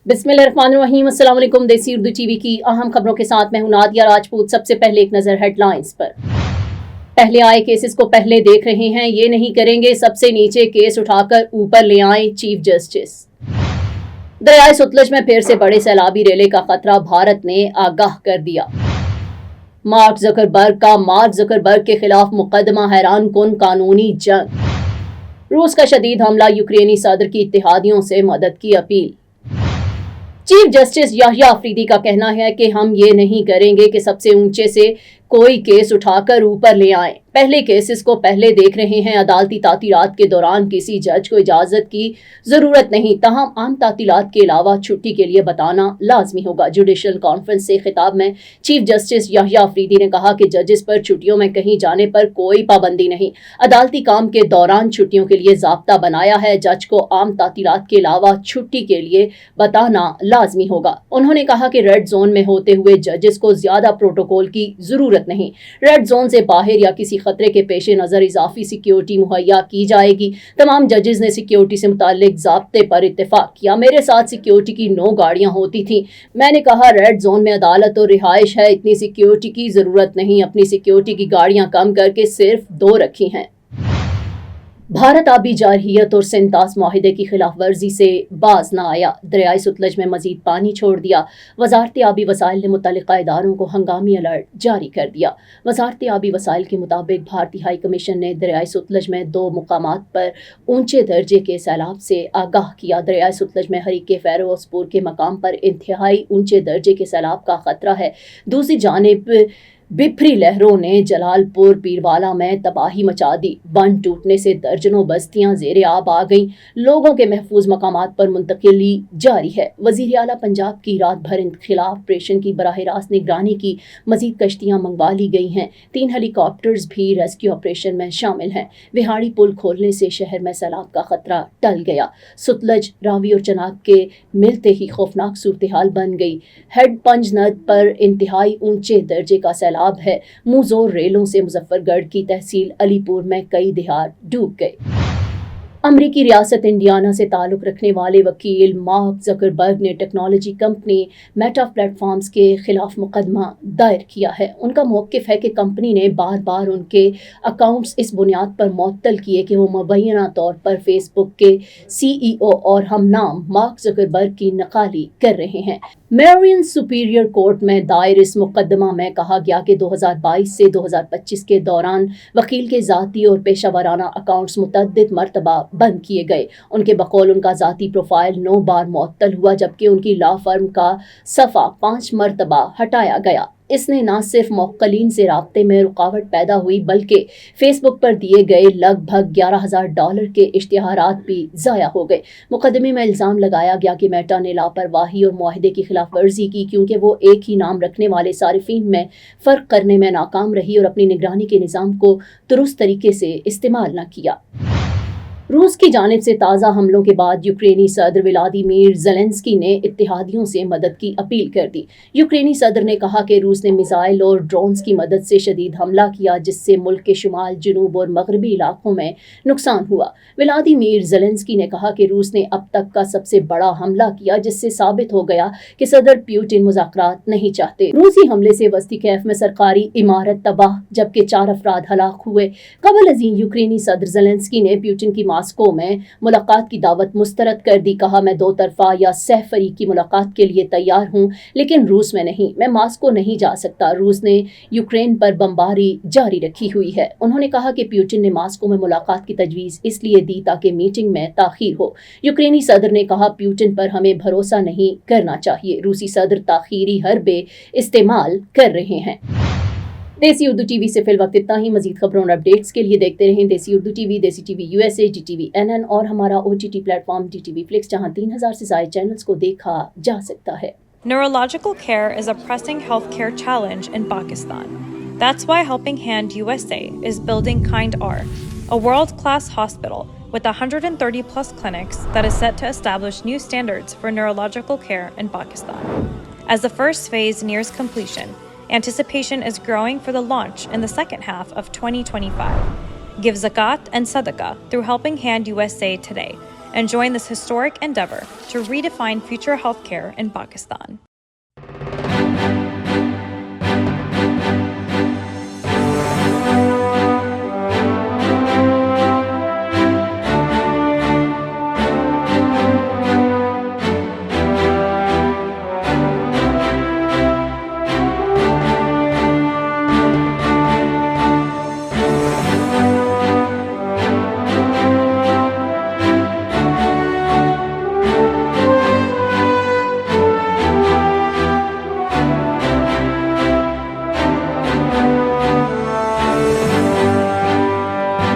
बिस्मिल्लाहिर्रहमानिर्रहीम। अस्सलाम वालेकुम। देसी उर्दू टीवी की अहम खबरों के साथ मैं हूं नादिया राजपूत। सबसे पहले एक नजर हेडलाइंस पर। पहले आए केसेस को पहले देख रहे हैं, ये नहीं करेंगे सबसे नीचे केस उठाकर ऊपर ले आए चीफ जस्टिस। दरियाए सतलज में फिर से बड़े सैलाबी रेले का खतरा, भारत ने आगाह कर दिया। मार्क जकरबर्ग के खिलाफ मुकदमा, हैरान कुन कानूनी जंग। रूस का शदीद हमला, यूक्रेनी सदर की इत्तेहादियों से मदद की अपील। चीफ जस्टिस याहिया अफरीदी का कहना है कि हम ये नहीं करेंगे कि सबसे ऊंचे से कोई केस उठाकर ऊपर ले आए, पहले केसेस को पहले देख रहे हैं। अदालती तातीलात के दौरान किसी जज को इजाजत की जरूरत नहीं, तहम आम तातीलात के अलावा छुट्टी के लिए बताना लाजमी होगा। जुडिशल कॉन्फ्रेंस से खिताब में चीफ जस्टिस याहिया अफरीदी ने कहा कि जजेस पर छुट्टियों में कहीं जाने पर कोई पाबंदी नहीं, अदालती काम के दौरान छुट्टियों के लिए जाब्ता बनाया है। जज को आम तातीलात के अलावा छुट्टी के लिए बताना लाजमी होगा। उन्होंने कहा कि रेड जोन में होते हुए जजेस को ज्यादा प्रोटोकॉल की जरूरत नहीं, रेड जोन से बाहर या किसी खतरे के पेश नजर इजाफी सिक्योरिटी मुहैया की जाएगी। तमाम जजेस ने सिक्योरिटी से मुताल्लिक ज़ाब्ते पर इत्तेफाक किया। मेरे साथ सिक्योरिटी की 9 गाड़ियां होती थी। मैंने कहा रेड जोन में अदालत और रिहाइश है, इतनी सिक्योरिटी की जरूरत नहीं। अपनी सिक्योरिटी की गाड़ियां कम करके सिर्फ 2 रखी हैं। भारत आबी जारहियत और सिंतास माहिदे की खिलाफ वर्जी से बाज न आया, दरियाए सतलज में मजीद पानी छोड़ दिया। वजारत आबी वसाइल ने मुतल्लिका इदारों को हंगामी अलर्ट जारी कर दिया। वजारत आबी वसाइल के मुताबिक भारतीय हाई कमीशन ने दरियाए सतलज में 2 मुकामात पर ऊंचे दर्जे के सैलाब से आगाह किया। दरियाए सतलज में हरीके फैरोजपुर के मकाम पर इंतहाई ऊंचे दर्जे के सैलाब का खतरा है। दूसरी जानिब बिफरी लहरों ने जलालपुर पीरवाला में तबाही मचा दी। बंद टूटने से दर्जनों बस्तियां ज़ेरे आब आ गईं। लोगों के महफूज मकामात पर मुंतकिली जारी है। वज़ीर आला पंजाब की रात भर इनखिलाफ ऑपरेशन की बराह रास्त निगरानी की मजीद कश्तियां मंगवा ली गई हैं। 3 हेलीकॉप्टर्स भी रेस्क्यू ऑपरेशन में शामिल हैं। विहाड़ी पुल खोलने से शहर में सैलाब का खतरा टल गया। सतलज, रावी और चनाब के मिलते ही खौफनाक सूरत हाल बन गई। हेड पंज नद पर इंतहाई ऊंचे दर्जे का सैलाब है। मुंहजोर रेलों से मुजफ्फरगढ़ की तहसील अलीपुर में कई देहात डूब गए। अमरीकी रियासत इंडियाना से ताल्लुक़ रखने वाले वकील मार्क जकरबर्ग ने टेक्नोलॉजी कंपनी मेटा प्लेटफॉर्म्स के खिलाफ मुकदमा दायर किया है। उनका मौक़िफ़ है कि कंपनी ने बार बार उनके अकाउंट्स इस बुनियाद पर मुअत्तल किए कि वो मुबैना तौर पर फेसबुक के CEO और हमनाम मार्क जकरबर्ग की नकाली कर रहे हैं। मेरियन सुपीरियर कोर्ट में दायर इस मुकदमा में कहा गया कि 2022 से 2025 के दौरान वकील के ज़ाती और पेशावराना अकाउंट्स मुतअद्दिद मरतबा बंद किए गए। उनके बकौल उनका ज़ाती प्रोफाइल 9 बार मुअत्तल हुआ, जबकि उनकी लॉ फर्म का सफ़ा 5 मरतबा हटाया गया। इसने न सिर्फ मौक्कलीन से राब्ते में रुकावट पैदा हुई, बल्कि फेसबुक पर दिए गए लगभग $11,000 के इश्तिहारात भी ज़ाया हो गए। मुकदमे में इल्ज़ाम लगाया गया कि मेटा ने लापरवाही और मुआहदे की खिलाफ वर्जी की, क्योंकि वो एक ही नाम रखने वाले सारिफीन में फ़र्क करने में नाकाम रही और अपनी निगरानी के निज़ाम को दुरुस्त तरीके से इस्तेमाल न किया। रूस की जानिब से ताज़ा हमलों के बाद यूक्रेनी सदर व्लादिमीर ज़ेलेंस्की ने इत्तेहादियों से मदद की अपील कर दी। यूक्रेनी सदर ने कहा कि रूस ने मिसाइल और ड्रोन्स की मदद से शदीद हमला किया, जिससे मुल्क के शुमाल, जनूब और मगरबी इलाकों में नुकसान हुआ। व्लादिमीर ज़ेलेंस्की ने कहा कि रूस ने अब तक का सबसे बड़ा हमला किया, जिससे साबित हो गया कि सदर प्यूटिन मुज़ाकरात नहीं चाहते। रूसी हमले से वस्ती कैफ में सरकारी इमारत तबाह, जबकि 4 अफराद हलाक हुए। कबल अज़ीं यूक्रेनी सदर ज़ेलेंस्की ने प्यूटिन की मास्को में मुलाकात की दावत मुस्तरद कर दी। कहा, मैं 2 तरफा या सह फरीकी मुलाकात के लिए तैयार हूँ, लेकिन रूस में नहीं। मैं मास्को नहीं जा सकता। रूस ने यूक्रेन पर बमबारी जारी रखी हुई है। उन्होंने कहा कि प्यूटिन ने मास्को में मुलाकात की तजवीज़ इसलिए दी ताकि मीटिंग में ताखीर हो। यूक्रेनी सदर ने कहा, प्यूटिन पर हमें भरोसा नहीं करना चाहिए। रूसी सदर ताखीरी हरबे इस्तेमाल कर रहे हैं। देसी उर्दू टीवी से फिल वक्त इतना ही। मजीद खबरों और अपडेट्स के लिए देखते रहें देसी उर्दू टीवी, देसी टीवी USA, DTV NN और हमारा OTT प्लेटफॉर्म DTV Flix, जहां 3000 से ज़ायद चैनल्स को देखा जा सकता है। Neurological care is a pressing healthcare challenge in Pakistan. That's why Helping Hand USA is building Kind R, a world-class hospital with 130 plus clinics that is set to establish new standards for neurological care in Pakistan. As the first phase nears completion, anticipation is growing for the launch in the second half of 2025. Give zakat and sadaqah through Helping Hand USA today and join this historic endeavor to redefine future healthcare in Pakistan.